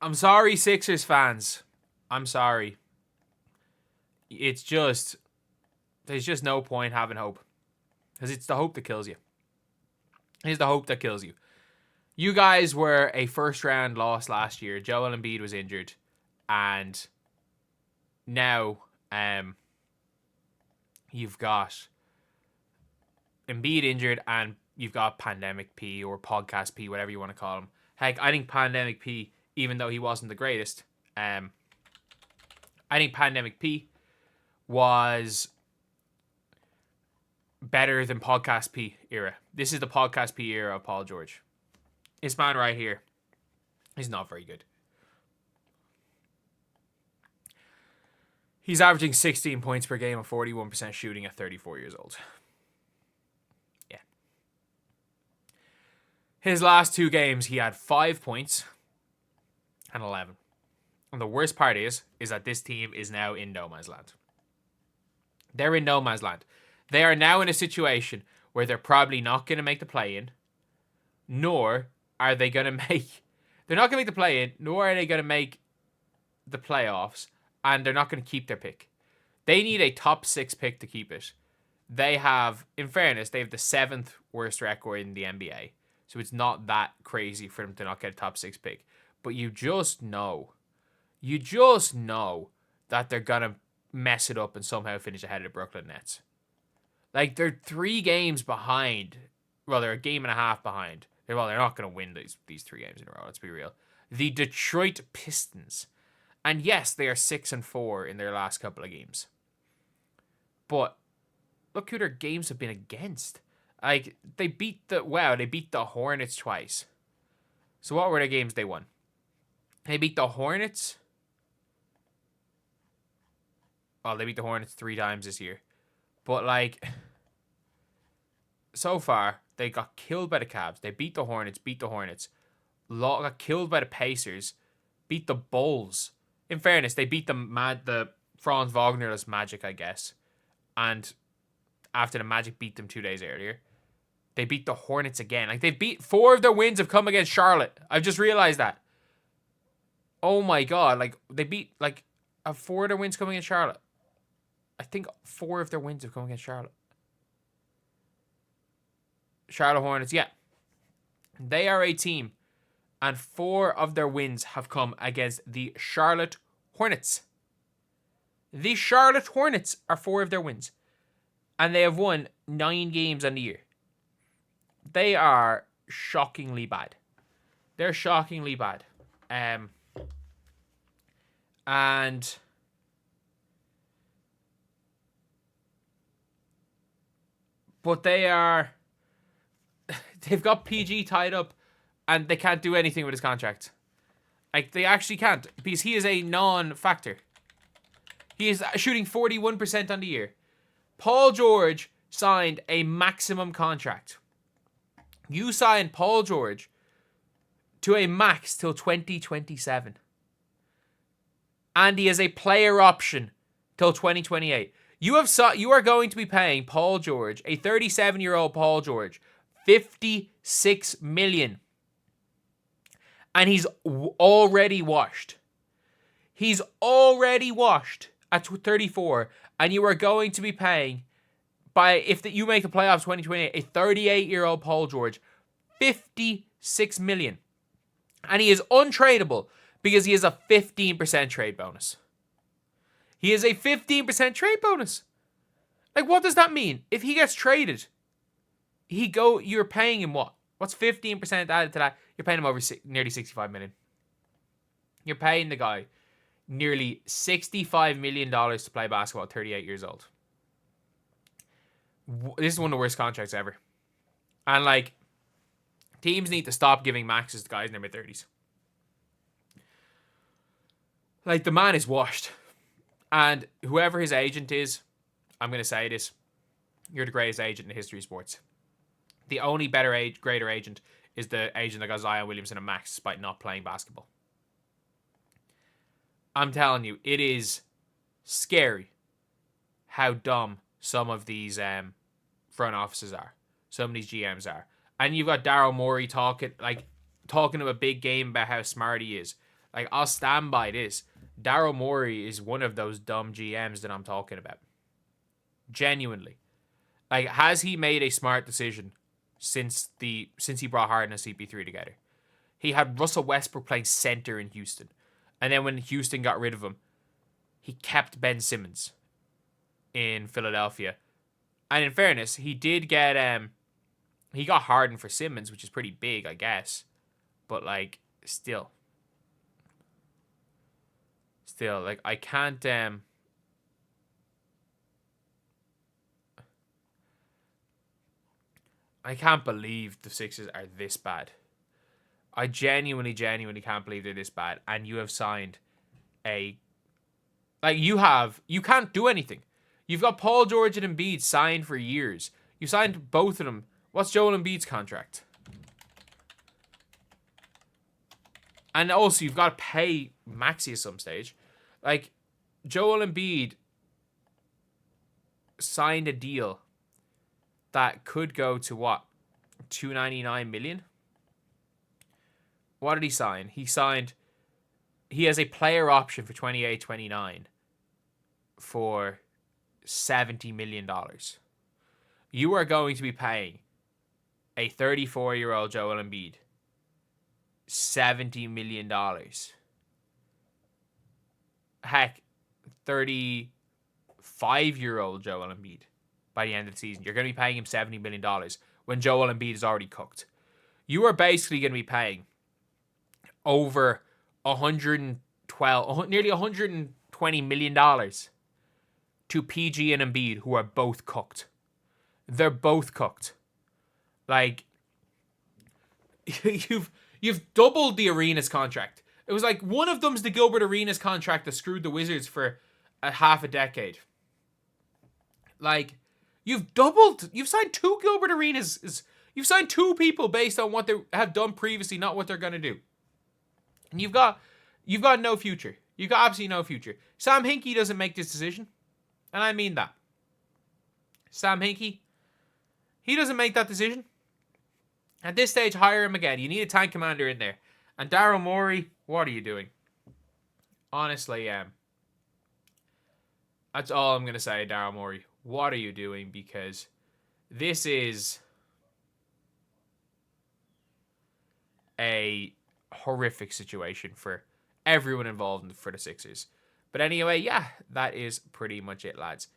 I'm sorry, Sixers fans. I'm sorry. It's just, there's just no point having hope. Because it's the hope that kills you. It's the hope that kills you. You guys were a first round loss last year. Joel Embiid was injured. And now you've got Embiid injured and you've got Pandemic P or Podcast P, whatever you want to call him. Heck, I think Pandemic P, even though he wasn't the greatest, I think Pandemic P was better than Podcast P era. This is the Podcast P era of Paul George. This man right here is not very good. He's averaging 16 points per game and 41% shooting at 34 years old. Yeah. His last 2 games, he had 5 points and 11. And the worst part is that this team is now in no man's land. They're in no man's land. They are now in a situation where they're probably not going to make the play-in, nor are they going to make... They're not going to make the play-in, nor are they going to make the playoffs, and they're not going to keep their pick. They need a top 6 pick to keep it. They have, in fairness, they have the 7th worst record in the NBA. So it's not that crazy for them to not get a top 6 pick. But you just know that they're going to mess it up and somehow finish ahead of the Brooklyn Nets. Like, they're 3 games behind. Well, they're a game and a half behind. Well, they're not going to win these 3 games in a row. Let's be real. The Detroit Pistons. And yes, they are 6-4 in their last couple of games. But look who their games have been against. Like, they beat the Hornets twice. So what were the games they won? They beat the Hornets. Well, they beat the Hornets 3 times this year. But, like, so far, they got killed by the Cavs. They beat the Hornets. Got killed by the Pacers. Beat the Bulls. In fairness, they beat the Franz Wagnerless Magic, I guess. And after the Magic beat them 2 days earlier, they beat the Hornets again. Like, they beat 4 of their wins have come against Charlotte. I've just realized that. Oh my god. Like, they beat, like, 4 of their wins coming against Charlotte. I think 4 of their wins have come against Charlotte. Charlotte Hornets, yeah. They are a team. And 4 of their wins have come against the Charlotte Hornets. The Charlotte Hornets are 4 of their wins. And they have won 9 games on the year. They are shockingly bad. They're shockingly bad. But they've got PG tied up. And they can't do anything with his contract. Like, they actually can't. Because he is a non-factor. He is shooting 41% on the year. Paul George signed a maximum contract. You signed Paul George to a max till 2027. And he has a player option till 2028. You are going to be paying Paul George, a 37-year-old Paul George, $56 million. And he's already washed. He's already washed at 34. And you are going to be paying, you make the playoffs 2028, a 38-year-old Paul George, $56 million. And he is untradeable because he has a 15% trade bonus. He has a 15% trade bonus. Like, what does that mean? If he gets traded, you're paying him what? What's 15% added to that? You're paying him over nearly $65 million. You're paying the guy nearly $65 million to play basketball at 38 years old. This is one of the worst contracts ever. And, like, teams need to stop giving maxes to guys in their mid-30s. Like, the man is washed. And whoever his agent is, I'm going to say this, you're the greatest agent in the history of sports. The only greater agent is the agent that got Zion Williamson a max despite not playing basketball. I'm telling you, it is scary how dumb some of these front offices are. Some of these GMs are. And you've got Daryl Morey talking a big game about how smart he is. Like, I'll stand by this. Daryl Morey is one of those dumb GMs that I'm talking about. Genuinely. Like, has he made a smart decision since he brought Harden and CP3 together? He had Russell Westbrook playing center in Houston. And then when Houston got rid of him, he kept Ben Simmons in Philadelphia. And in fairness, he did get he got Harden for Simmons, which is pretty big, I guess. But like, still, like, I can't believe the Sixers are this bad. I genuinely can't believe they're this bad. And you have signed you can't do anything. You've got Paul George and Embiid signed for years. You signed both of them. What's Joel Embiid's contract? And also, you've got to pay Maxey at some stage. Like, Joel Embiid signed a deal that could go to what? $299 million? What did he sign? He has a player option for 28-29 for $70 million. You are going to be paying a 34-year-old Joel Embiid $70 million. Heck, 35-year-old Joel Embiid by the end of the season. You're going to be paying him $70 million when Joel Embiid is already cooked. You are basically going to be paying over nearly $120 million to PG and Embiid, who are both cooked. They're both cooked. Like, you've doubled the Arenas contract. It was like one of them's the Gilbert Arenas contract that screwed the Wizards for half a decade. Like, you've signed two Gilbert Arenas. You've signed two people based on what they have done previously, not what they're going to do. And you've got no future. You've got absolutely no future. Sam Hinkie doesn't make this decision. And I mean that. Sam Hinkie, he doesn't make that decision. At this stage, hire him again. You need a tank commander in there. And Daryl Morey, what are you doing? Honestly, that's all I'm going to say, Daryl Morey. What are you doing? Because this is a horrific situation for everyone involved for the Sixers. But anyway, yeah, that is pretty much it, lads.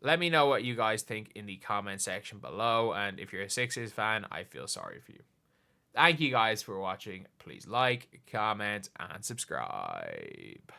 Let me know what you guys think in the comment section below. And if you're a Sixers fan, I feel sorry for you. Thank you guys for watching. Please like, comment, and subscribe.